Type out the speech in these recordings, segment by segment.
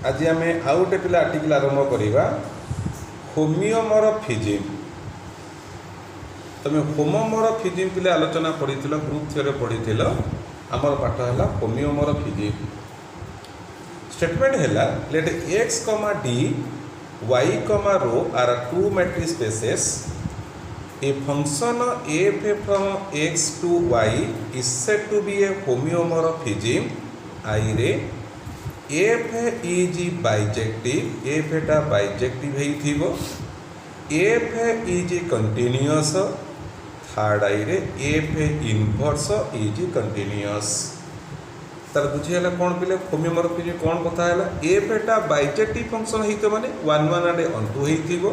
आज आम आउ गोटे पिला आर्टिकल आरंभ करवा होमियोमॉर्फिज्म। तुम होमोमॉर्फिज्म पिले आलोचना पढ़ी ग्रुप थ्योरी पढ़ी आमर पाठ है होमियोमॉर्फिज्म। स्टेटमेंट है let x, d, y, rho are two matrix spaces. A function f from x to y is said to be a homeomorphism I रे f is bijective, f टा bijective हेइथिबो, f is continuous, third आई रे f inverse is continuous। तार बुझीगला कौन पिले होमियोमॉर्फिज्म कौन कथा है f टा bijective फंक्शन हेइतो माने 1 1 and 2 हेइथिबो,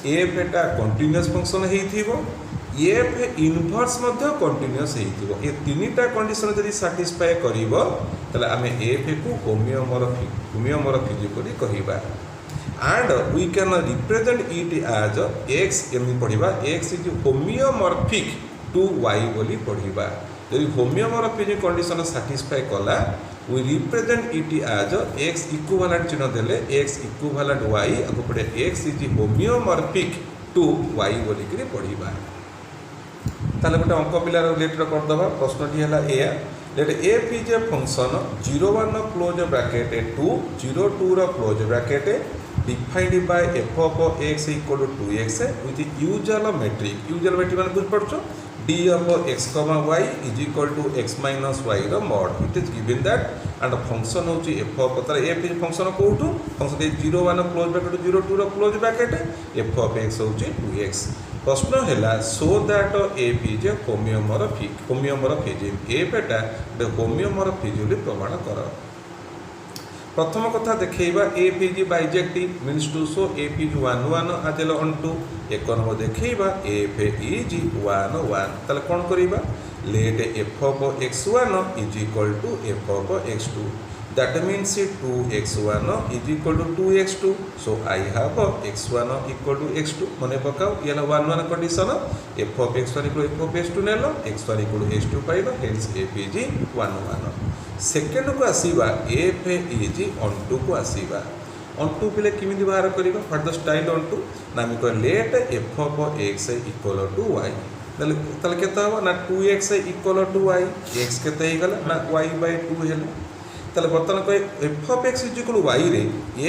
एफ एटा कंटिन्यूअस फंक्शन हेइथिबो, एफ इनवर्स मध्य कंटिन्यूअस हेइथिबो। ए तीनटा कंडीशन जदि सैटिस्फाई करिवो तले आमे एफ को होमियोमॉर्फिज्म करी कहिबा। And we can represent it as x एमि पढिबा, x is homeomorphic to y बोली पढिबा। जदि होमियोमॉर्फिज्म कंडीशन सैटिस्फाई कला we represent it as x equivalent चिन्ह देले x equivalent y आगु पड़े x is homeomorphic to y बोली करी पढ़िबा। ताले गोटे अंक पिला रिलेटेड कर दबा। प्रश्नटी है एया let f is a function 0 1 close bracket 2 0 2 रो close bracket defined by f of x equal to 2x with usual metric माने बुझ पड़छो d of x, y is equal to x minus y रो mod। It is given that and function होची f of f is function कोठू function is 0 1 close bracket 0 2 रो close bracket f of x होची 2x। प्रश्न हैला so that f is a homeomorphism f एटा homeomorphism प्रमाण कर। प्रथम कथा देखा f is bijective means to so f is 1 1 आदेल ऑन टू। एक नंबर देखा एफ इज 1 1 ताले कौन करिबा let f of x1 is equal to f of x2 that means 2x1 is equal to 2x2 so I have x1 equal to x2 मने पकाओ ये 1 1 condition f of x1 equal f of x2 नेलो x1 equal x2 पाइलो hence f is 1 1। Second को आसीबा F is onto को आसीबा। Onto पिले किमिति बाहर करिबा व्हाट द स्टाइल ऑनटू ना मी को let f of x equal to y तले केता हो ना 2x equal to y x केते हे गला ना y/2 हेला। तले बर्तन को f of x is equal y रे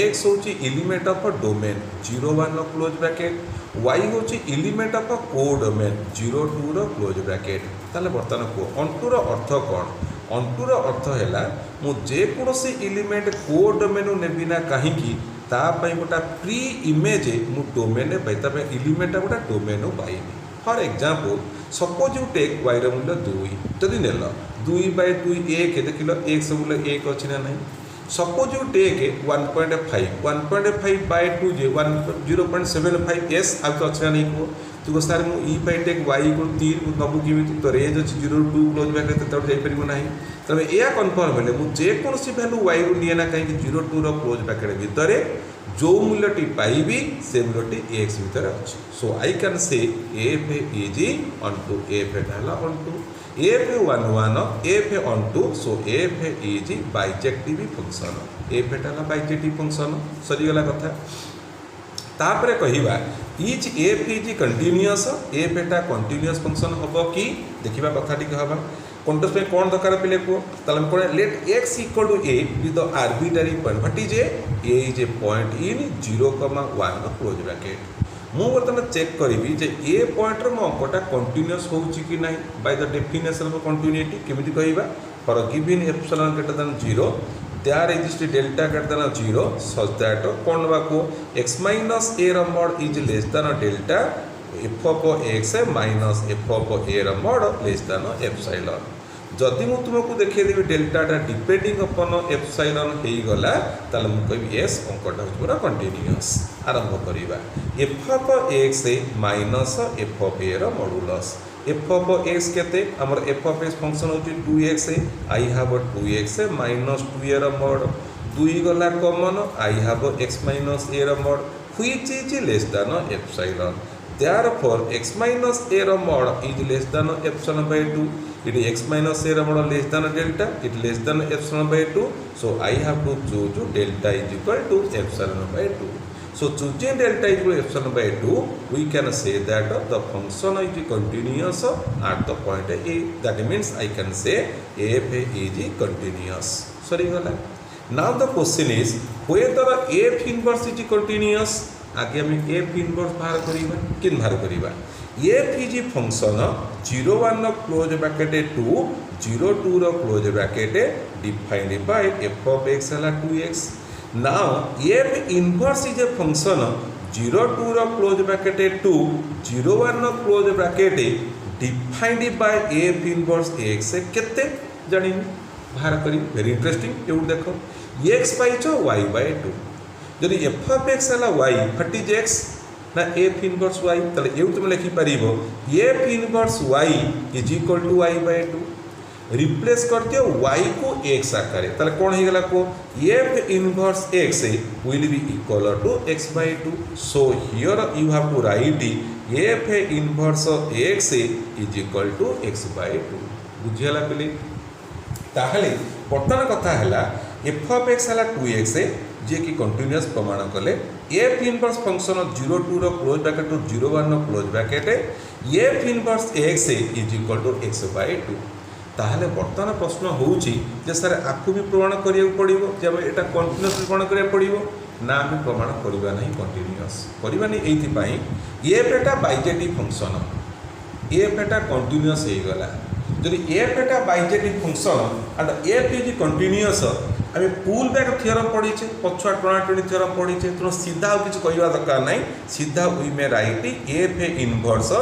x होची element of domain 0 1 close bracket, y होची एलिमेंट ऑफ कोडोमेन 0 2 रो क्लोज ब्रैकेट। तले बर्तन को ऑनटू रो अर्थ कोन ऑनटूर अर्थ है मु जेकोसी एलिमेंट कोडोमेन नेबी ना कहीं गोटा प्री इमेज मु डोमेन पाई एलिमेंट गोटा डोमेन पाइबी। For example suppose you take y रो मूल्य 2 जदि नेल 2/2 1 देखिल x मूल्य 1 अच्छी ना नहीं। सपोज यू टेक 1.5 जे 0.75 s आउ तो अच्छी ना नहीं को तो सर मु ई पाई टेक y को 3 नबु किमिति तो रेंज अछि 0 2 क्लोज ब्रैकेट तब जाई परिबो नाही। तबे एया कन्फर्म हेले मु जे कोनसी वैल्यू y रो निए ना कहीं 0 2 रो क्लोज ब्रैकेट भीतर जो मूल्यटी पाइबी से मूल्यटी x भीतर अछि। So I can say f is onto f हैला onto f 1 1 f onto so f is bijective function f हैला बाइजेक्टिव फंक्शन सरी गला कथा। तापरे कहिबा each f is continuous f एटा कंटिन्यूअस फंक्शन हम कि देखा कथा टी हवा कंटेस्ट में कौन दरकार पिले को ताले कौन let x equal to a with the arbitrary point what is a is a point in 0 1 close bracket. मु बर्तमान चेक करी जे ए पॉइंट रो मो अंकटा कंटिन्यूअस होउची कि नाही by the definition of continuity केमिति कहिबा for given epsilon greater than 0 there exists delta greater than 0 such that कौन बाको x minus a रो mod is less than delta f of x minus f of a रो mod less than epsilon। जदि मु तुमको देखै देबी delta टा depending अपन epsilon हे गला ताले मु कहबी s अंकटा हो पूरा कंटीन्यूअस। आरंभ करिबा f of x minus f of a रो मॉडुलस f of x केते हमर f of x फंक्शन होची 2x I have 2x minus 2a रो mod 2 गला common I have x minus a रो mod which is less than epsilon. therefore x minus a रो mod is less than epsilon by 2 it x minus a बड़ा less than delta, it less than epsilon by 2, so I have to choose delta is equal to epsilon by 2. So choosing delta is equal to epsilon by 2, we can say that the function is continuous at the point A. That means I can say f is continuous. Sorry gala. Now the question is whether f inverse is continuous. आगे हम f inverse बाहर करिबा किन बाहर करिबा f is function 0 1 close bracket to 0 2 close bracket defined by f of x है 2x. Now f inverse is a function 0 2 close bracket to 0 1 close bracket defined by f inverse x केते जानि बाहर करी. Very interesting. एउ देखो x पाइछो y by 2. जदि f of x है y what is x ना f inverse y तले एउ तुम लिखि परिबो f inverse y is equal to y by 2. Replace कर दियो y को x आकारे तले कोन हे गला को f inverse x will be equal to x by 2. So here you have to write f inverse x is equal to x by 2. बुझियला पिले. ताहले वर्तमान कथा हैला f of x हैला 2x जे कि कंटीन्यूअस प्रमाण कले f इनवर्स फंक्शन 0 2 रो क्लोज ब्रैकेट टू 0 1 रो close bracket f inverse x is equal to x by 2. ताहले वर्तमान प्रश्न होउची जे सर आकु भी प्रमाण करिया पड़िबो जब एटा कंटीन्यूअस प्रमाण करिया पड़िबो ना भी प्रमाण करिबा नहीं कंटीन्यूअस करिबा नहीं एथि पई f एटा बाइजेटिव फंक्शन f एटा कंटीन्यूअस हे गला. जदि f एटा bijective function and f is continuous आम पुल बैक थियरम पढ़ी पछुआ टणाटणी थियरम पढ़ी तेणु सीधा और किसी कहवा दरकार ना सीधा we may write f inverse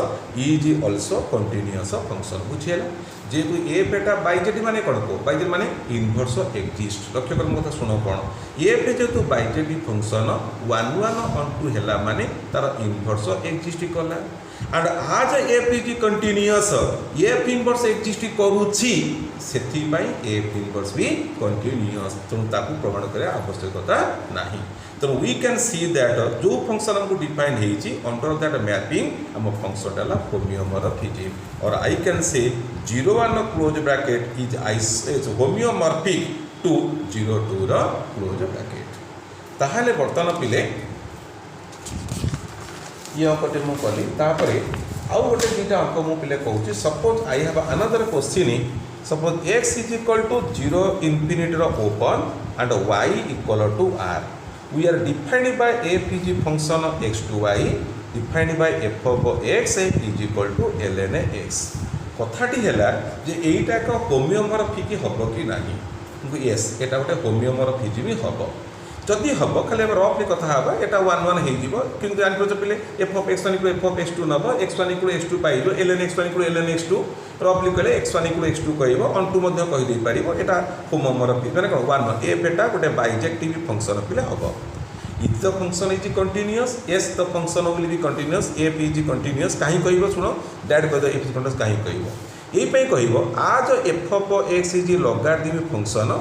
is also continuous function. बुझीगला. जेहेतु एफ एटा बाइजेटिव माने कौन को बाइजेटिव माने इनवर्स एक्जिस्ट. लक्ष्य कर कथा शुण कौन एफ जेहेतु बाइजेटिव फंक्शन 1 1 on 2 है माने तार इनवर्स एक्जिस्ट कला. एंड आज f is continuous f inverse exist करुछि सेथि पई एफ इनवर्स भी कंटीन्यूअस तेणु ताकू प्रमाण करे आवश्यकता नाही. तेणु वी कैन सी दैट जो फंक्शन हमको डिफाइन हेछि अंडर दैट मैपिंग हम फंक्शन डाला होमियोमॉर्फिज्म और I can say 0 1 close bracket is homeomorphic to 0 2 रो क्लोज ब्रैकेट. ताहाले वर्तमान पिले ये अंकटे मु कली तापरे आउ गोटे दुटा अंक मु पिले कहूँ. Suppose I have another question. Suppose x is equal to 0 infinity रो open and y equal to r. We are defined by f is function x to y defined by f of x is equal to ln x. कथाटी हैला जे एटा एक होमियोमॉर्फिक हबो कि नाही. Yes एटा गोटे होमियोमॉर्फिज्म हबो. जदि हम खाली रफली कथा हाँ यहाँ 1 1 हो कि जानते पे F of x1 equal f of x2 नब x1 इक्वल x2 पाई ln x1 equal ln x2 रफली कहले x1 इक्वल x2 कह अंटू कहीदे पार यहाँ होमोमॉर्फिक मैंने कौन 1 एफ एटा गोटे बाइजेक्टिव फंक्शन पे हम. If the function is continuous yes the function will be continuous f is continuous कहीं कह शुण डायरेक्ट कह एफ इज कंटीन्यूअस कहीं कह यही कह आज f of x is logarithmic function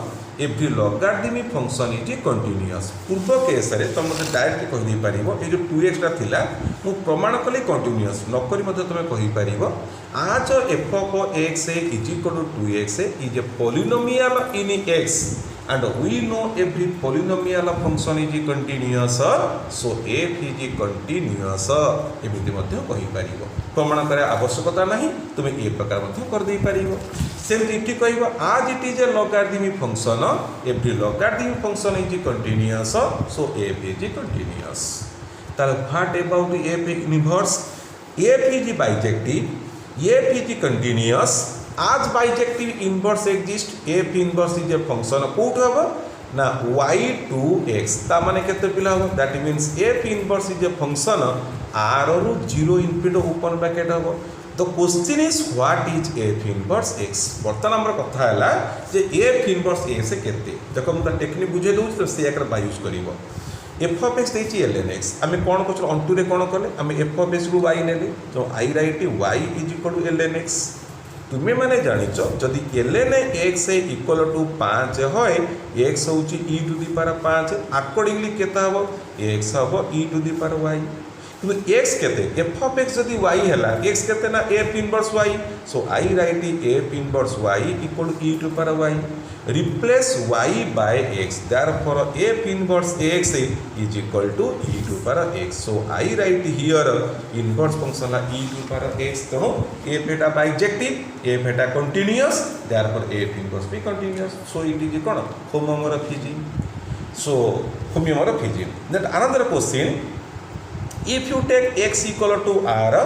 every logarithmic function is continuous. पूर्व केस रे तुम मतलब डायरेक्ट कहि पार ये जो 2x टा थिला मु प्रमाण कले कंटीन्यूअस नकरी तुम कहि पार आज f of x is equal to 2x is a polynomial in x and we know every polynomial function is continuous so f is continuous एमिति मध्ये कहि पारिबो. प्रमाण करे आवश्यकता नहीं तुम ए प्रकार मध्ये कर दे पारिबो. सेम इति कहबो आज it is a logarithmic function every logarithmic function is continuous so f is continuous. तार what about f inverse f is bijective f is continuous आज bijective inverse exist f inverse is a function कौट हम ना y to x ता माने केते पिला हो that means F inverse is a function r रु 0 इनफिनिटी ओपन ब्रैकेट हम. The question is what is F inverse x. बर्तमान हमर कथा हैला जे एफ इनवर्स x केते देखो हम टेक्निक बुझे दउ तो से एकर बाय यूज करबो. एफ ऑफ x देछि ln x आमे कोन कोन अंटू रे कोन करले आमे एफ ऑफ x रु y नेली तो I write y is equal to ln x. तुम्हें मैंने जानिच जदि ln x इक्वल टू 5 है x हूँ e to the power 5 accordingly केता हम x हम e to the power y कि एक्स केते एफ ऑफ एक्स जदि वाई है एक्स केते ना f inverse y so I write f inverse y equal e to power y replace y by x therefore f inverse x is equal to e to power x so I write here inverse function e to power x तो f eta bijective f eta continuous therefore f inverse be continuous so it is कौन homomorphism so homomorphism then another question if you take x equal to r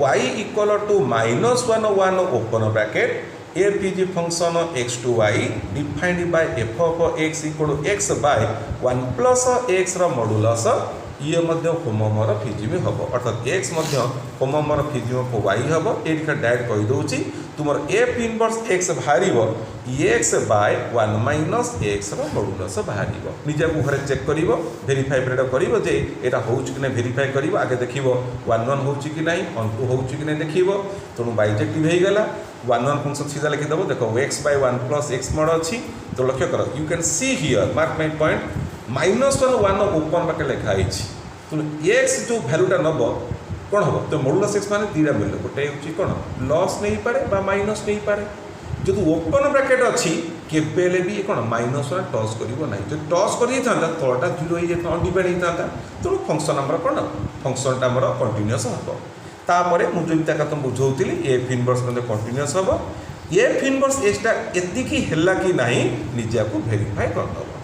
y equal to -1 1 open bracket f is function x to y defined by f of x equal to x by 1 plus x ର modulus ये मध्य homomorphism हम अर्थात x मध्य homomorphism को y हम ये direct कही दूची तुमर f inverse x बाहर x बाय 1 माइनस x रो मॉडुलस बाहर निजे को घरे चेक करिवो वेरीफाई करिवो जे एटा होउछ कि नै वेरीफाई करिवो आगे देखिवो 1 1 होउछ कि नै 1 2 होउछ कि नै देखिवो तणु बाइजेक्टिव हे गेला 1 1 फंक्शन सीधा लिखि दबो देखो x by 1 plus x mod अछि तो लक्ष्य करो you can see here mark my point -1 1 open पाके लिखा अछि तो x जो वैल्यूटा नबो कोन हो तो मॉडुलस x माने दीरा मिल गोटे होछि कोन लॉस नहीं पारे बा माइनस नहीं पारे जो ओपन ब्रैकेट अछि केबेले भी कोन -1 टॉस करिवो नाही जो टॉस करि थांता तळटा 0 हे जेता अनडिपेंड हे थांता तो फंक्शन हमर कोन फंक्शन ता हमर कंटीन्यूअस हबो तापरे मु जेमिता का तुम बुझौतिली एफ इनवर्स मध्ये कंटीन्यूअस हबो एफ इनवर्स एटा एतिकी हेला कि नाही निजे को वेरीफाई कर दबो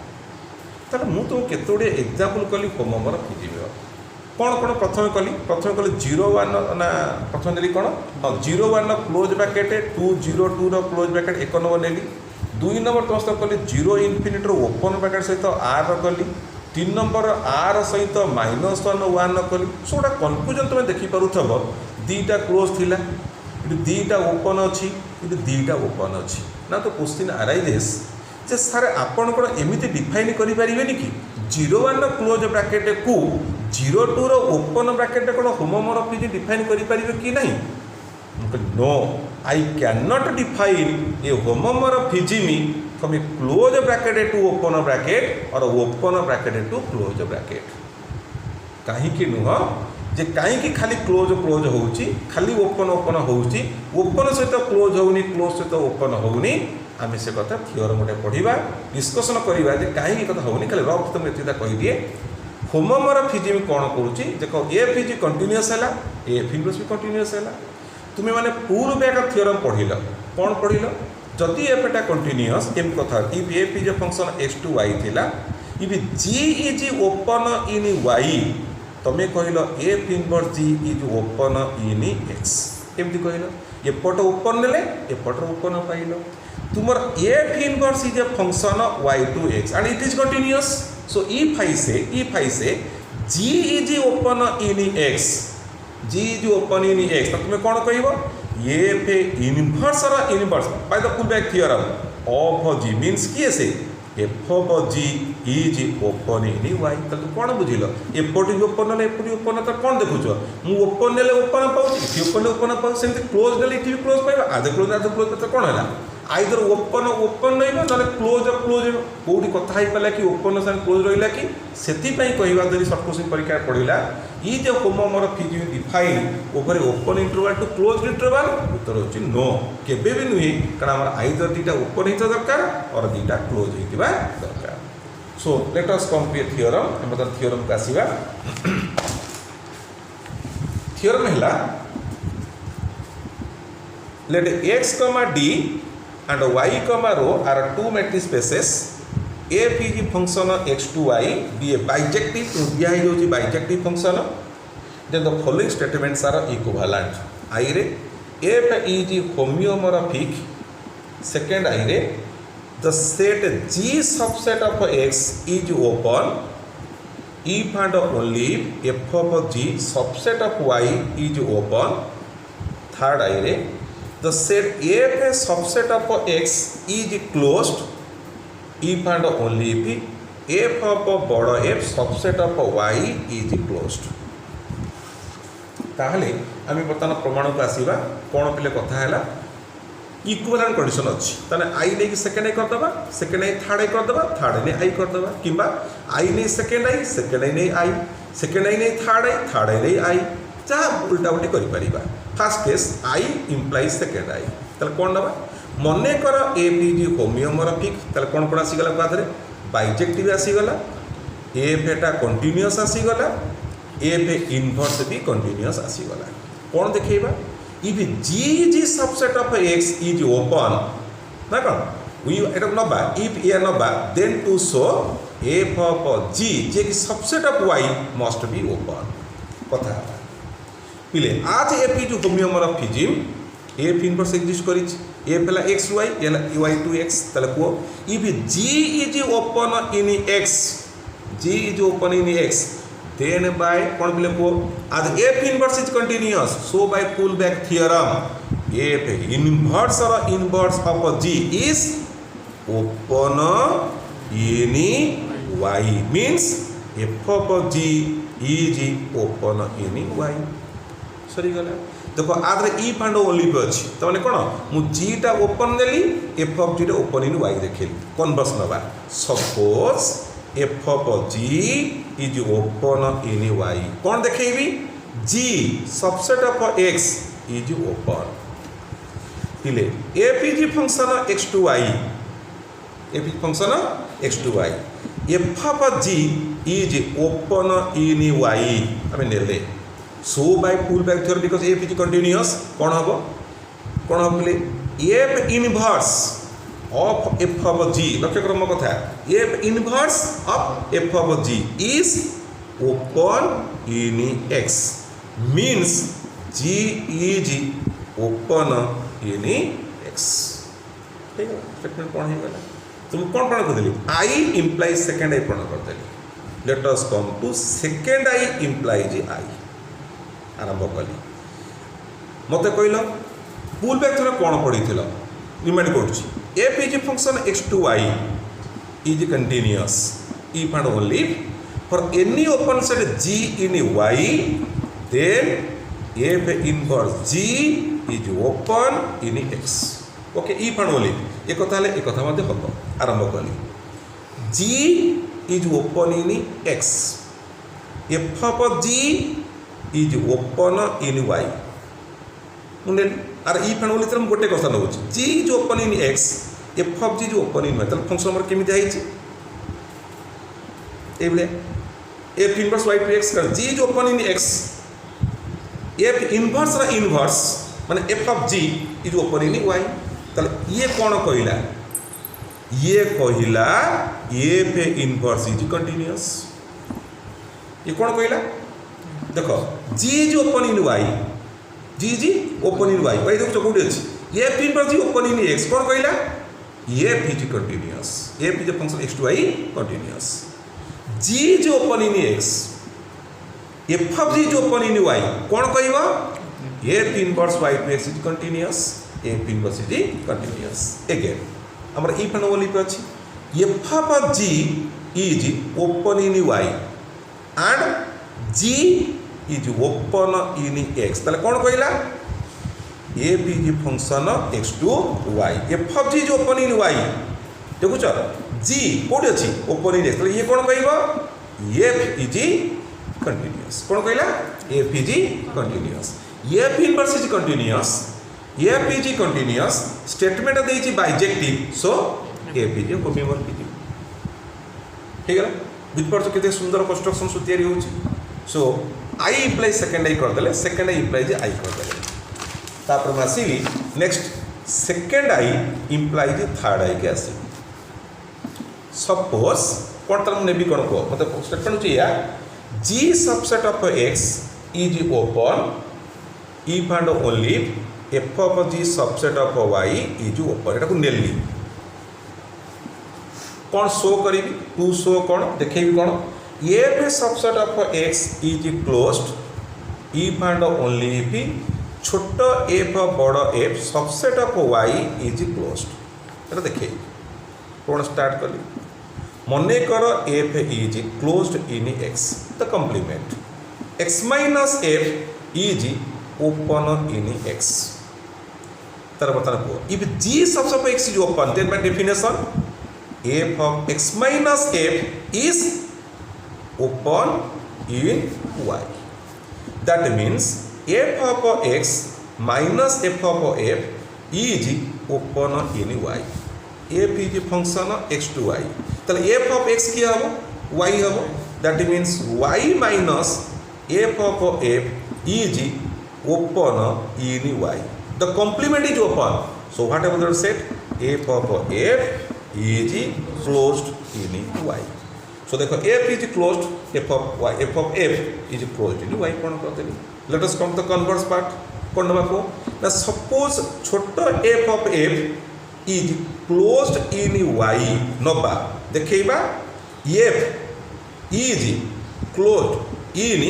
ताले मु तो केतोडे एग्जांपल कली होमोमॉर्फिज्म कौन प्रथम कली 0 1 ना प्रथम नेली कौन 0 1 क्लोज ब्रैकेट 2 0 2 रो क्लोज ब्रैकेट 1 नंबर नेली 2 नंबर तो कली 0 इनफिनिटी रो ओपन ब्रैकेट सहित r रो कली 3 नंबर r सहित -1 1 कली सोडा कन्फ्यूजन तुम देखि पारुथबो दीटा क्लोज थिला इति दीटा ओपन अछि इति दीटा ओपन अछि ना तो क्वेश्चन अराइजेस जे सर आपण कोन एमिति डिफाइन करि परिबेनी कि 0 1 क्लोज ब्रैकेट को 0 2 रो ओपन ब्रैकेट कोन होमोमॉर्फिज्म डिफाइन करि परिबे कि नहीं no I can not define a homeomorphism from a close bracket to open bracket और open bracket to close bracket कहीं कि नुह जे कहीं खाली क्लोज क्लोज होउची खाली ओपन ओपन होउची ओपन सहित क्लोज होउनी क्लोज सहित ओपन होउनी आम से कथा थियोरम गोटे पढ़ा डिस्कसन करवा जे कहीं कथा होनी खाली रफ तुम एतिदा कहि दिए होमोमॉर्फिज्म कौन करूची देखो एफ इज कंटीन्यूअस है एफ इनवर्स भी कंटीन्यूअस है तुम्हें माने पूर्व एक थियोरम पढ़िल कौन पढ़िल जदि एफ एटा कंटीन्यूअस केम कथा if f is a function x to y थिला if g is open in y तमे कहिलो f inverse g is open in x केमति कहिलो एपट ओपन नेले एपट ओपन पाइलो तुमर f inverse is a function of y to x and it is continuous so if I say g is open in x g is open in x तो तुम्हें कौन कहबो f inverse रा inverse by the pullback theorem of g means किए से f of g is open in y तो कौन बुझिलो एपट open ले एपट ओपन तो कौन देखुछो मु ओपन नेले ओपन पाउची ओपन पाउ सेमति क्लोज नेले इठी क्लोज पाइबा आधे क्लोज तो कौन हैला आइदर ओपन ओपन नहीं ना क्लोज क्लोज कौटी कथा पाला कि ओपन साथ क्लोज रहा कि से कहवा जब सर्ट क्वेश्चन परीक्षा पढ़ला ये जो homeomorphism define over open interval to close interval उत्तर होची नो केबे भी नुहे कारण आम आइदर दीटा ओपन होता दरकार और दीटा क्लोज होता दरकार so let us come to a theorem हम थियोरम को आसीबा थियोरम हैला let x, d and y, rho are two matrix spaces f is function x to y be a bijective to दिया है जो bijective function then the following statements are equivalent I रे f is homeomorphic second I रे the set g subset of x is open if and only if f of g subset of y is open third I रे the set f a subset of x is closed if and only if f of बड़ f subset of y is closed ताहले आम बर्तमान प्रमाण को आसवा कौन पे कथा है इक्विवेलेंट कंडीशन अच्छी ताने आई नहीं सेकेंड आई करदे सेकेंड आई थर्ड आई करदे थर्ड नहीं आई करदे कि आई नहीं सेकेंड आई नहीं आई सेकेंड आई नहीं थर्ड आई नहीं आई जहाँ उल्टा उल्टी कर fast case I implies second I ताले कौन ना मन कर एपीजी होमियोमोरफिक ताले कौन कौन आसीगला बाधे बाइजेक्टिव आसीगला एफेटा कंटिन्यूअस आसीगला एफ इनवर्स भी कंटिन्यूअस आसीगला कौन देखा if g subset of x is open ना कौन एटा नवा इफ ए नवा then to show f of g जे कि subset of y must be open कथा पिले आज f is homeomorphism f inverse exist करी एफ है x y y to x ताले को if g is open in x ji is open in x then by कौन पिले को as f inverse is continuous so by pullback theorem f inverse or inverse of g is open in y means f of g is open in y सरी गला देखो आदरे ई फांड only pay अछि त माने कोन मु g टा open Delhi f of g टा open in y देखिली converse नबा suppose f of g is open in y कौन देखेबी g subset of x is open पिले f is function x to y f is function x to y f of g is open in y हमें नेले so by pullback theorem because f is continuous कौन हबो पिले f inverse of f of g लक्ष्य क्रम कथा f inverse of f of g is open in x means g is open in x ठीक है स्टेटमेंट कौन है गला तुम कौन प्रण कर देली i implies second i प्रण कर देली let us come to second i implies i आरंभ कली मते कहलो पुल बैक थोड़ा कौन पढ़ी रिमाइंड कर f is a function x to y is continuous if and only for any open set g in y then f inverse g is open in x okay if and only एक कथा ले एक कथा मध्ये हबो आरंभ कली g is open in x f of g is open in y मुंडे आर ई फैन बोली तरह गोटे कथा नौ जी जो open in x f of g जो ओपन इन मतलब फंक्शन नंबर केमिति आइछि ए बले f inverse y to x कर जी जो open in x f inverse रा इनवर्स माने f of g is open in y तले ये कोन कहिला एफ इनवर्स इज कंटीन्यूअस ये कोन कहिला देखो g is open in y g open in y भाई देखो कोठी अछि f inverse g open in x कोन कहला f is continuous f is a function x to y कंटीन्यूअस g is open in x f of g is open in y कोन कहबो f inverse y to x is continuous f inverse is continuous again हमर ई फनोली पे अछि f of g is open in y and g is open in x ताले कौन कहला f is function x to y f of g is open in y देखुछ g कोठी अछि ओपन इन x ताले ये कौन कहबो f is continuous कौन कहला f is continuous f inverse is continuous f is continuous statement देछि bijective so f is homeomorphic ठीक है बुझ परछ केते सुंदर कंस्ट्रक्शन सु तयारी होछि सो I implies second I कर देले second I implies I कर देले तापर मासीली next second I implies third I के आसी सपोज कोन तरम नेबी कोन को मतलब स्टेटमेंट छै या g subset of x is open if and only f of g subset of y is open एटा को नेली कोन शो करिवि टू शो कोन देखेबि कोन f subset of x is closed if and only if छोट f बड़ f subset of y is closed एटा देखे कौन स्टार्ट कली मने कर f is closed in x the complement x minus f is open in x तर बताना को if g subset of x is open then by definition f of x minus f is open in y. That means f of x minus f of f is open in y. f is function x to y. তাহলে f of x কি হবে? y হবে. That means y minus f of f is open in y. The complement is open. So whatever that said, f of f is closed in y. So देखो f is closed, f of f is closed in y. कौन करते हैं? Let us come to the converse part. कौन number को? Now suppose छोटा f of f is closed in y nova देखिए बा f is closed in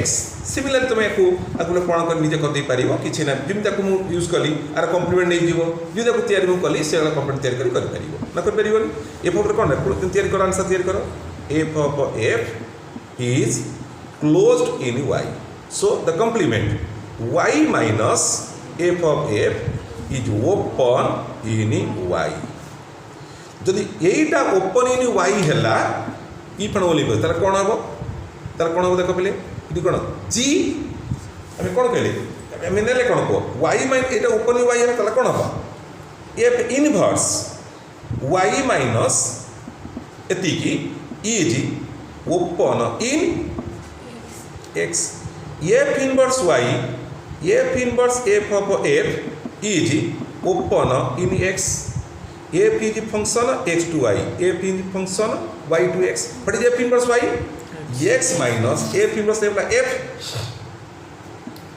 x. Similarly तुम्हें को अगले कौन कर निजे कर दे पारिबो किछि ना जिम ताको मु यूज कली आर कंप्लीमेंट नै जीवो जे ताको तयारी मु कली से वाला कंप्लीमेंट तयारी कर पारिबो ना कर पारिबो f of कौन तयारी करो आंसर तयारी करो f of f is closed in y. So the complement y minus f of f is open in y. जदि एटा ओपन इन y हैला ई पण बोली तार कोन हबो देखो पहिले इडी कोन g हम कोन कहले हम नेले कोन को y mine Etah open in y हैला तार कोन हबो f इनवर्स y माइनस एति की is open in x. f inverse y f inverse f of f is open in x. f is function x to y, f is function y to x. What is f inverse y? x minus f inverse f like f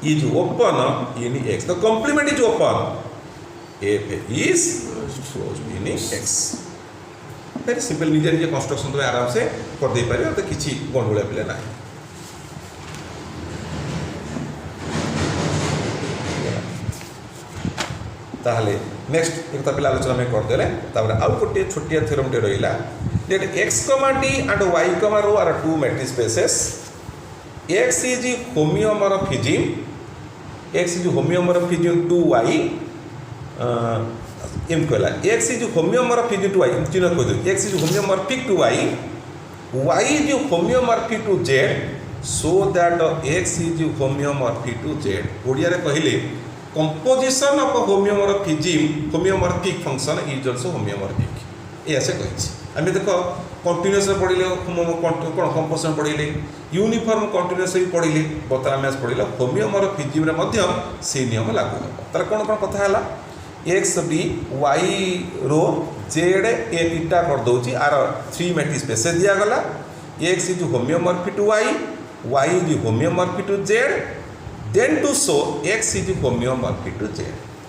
is open in x. The complement is open. f is closed in x. Very simple. निजे निजे construction तो आराम से कर दे पारे तो किसी गंडगोल पिले ना. ताहले नेक्स्ट एक पिला आलोचना में कर देले तापर आउ गोटे छोटिया थ्योरम टे रहिला that x, d and y, rho are two matrix spaces. X is homeomorphism. X is homeomorphism to y. एम कहला x is homeomorphic to y. चिन्ह कह दो x is homeomorphic to y. Y is homeomorphic to z. So that x is homeomorphic to z. Odia रे कहले composition of homeomorphic function is also homeomorphic. ये ऐसे कहिछि आम देखो कंटिन्यूअस पढ़िले कौन कंपोजिशन पढ़िले यूनिफॉर्म कंटिन्यूअस भी पढ़िले बर्तमान मैथ पढ़िले होमियोमॉर्फिज्म रे मध्य से नियम लागू हो तार कौन कौन कथा हला x b y row z a इटा कर दोची आर 3 मैट्रिक्स स्पेसेस दिया गला x is homeomorphic to y y is homeomorphic to z then to show x is homeomorphic to z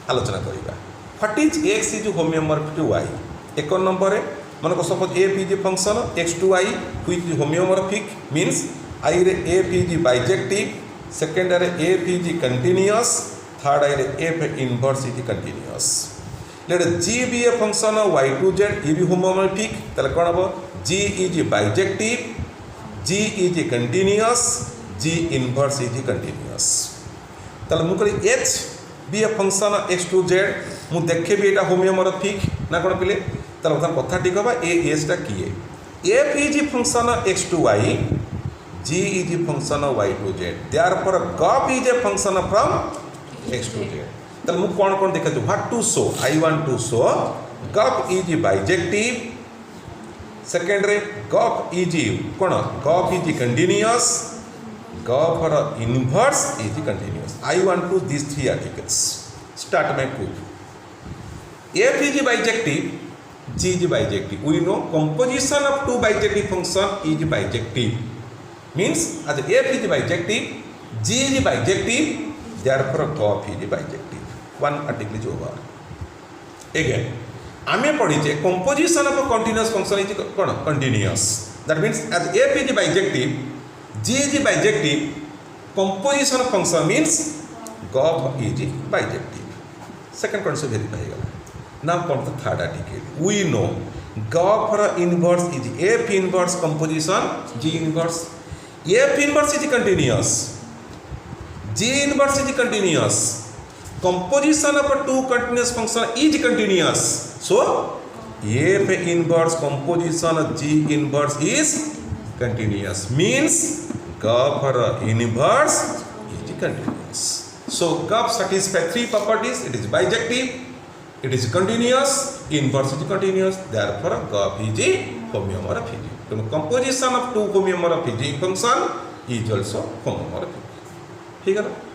आलोचना करिबा what is x is homeomorphic to y एक number है मन को suppose f is function x to y which is homeomorphic means i रे f is bijective second रे f is continuous third रे f inverse is continuous let g be a function y to z ये भी होमियोमॉर्फिक तले कोन हो g is bijective g is continuous g inverse is continuous तले मु करी h be a function x to z मु देखे भी एटा होमियोमॉर्फिक ना कोन पिले तले उधर कथा ठीक होबा ए s टा किए f is function x to y g is function y to z therefore gf is a function from x to z तले मु कोन कोन देखा what to show I want to show gf is bijective second रे gf is कोन gf is continuous gf for inverse is continuous. I want to these three articles. Start my proof. F is bijective, G is bijective. We know composition of two bijective function is bijective. Means as F is bijective, G is bijective, therefore gf is bijective. One article is over. Again, आमे पढ़ीचे composition of a continuous function is continuous. That means as F is bijective, G is bijective, composition of function means gf is bijective. Second concept verify gala. Now come to third article. We know gf for inverse is F inverse composition G inverse. F inverse is continuous. G inverse is continuous. Composition of a two continuous function is continuous. So F inverse composition of G inverse is continuous. Means GUF inverse is continuous. So GUF satisfies three properties. It is bijective, it is continuous, inverse is continuous. Therefore GUF is a homeomorphism. So composition of two homeomorphism function is also homeomorphism. ठीक है ना?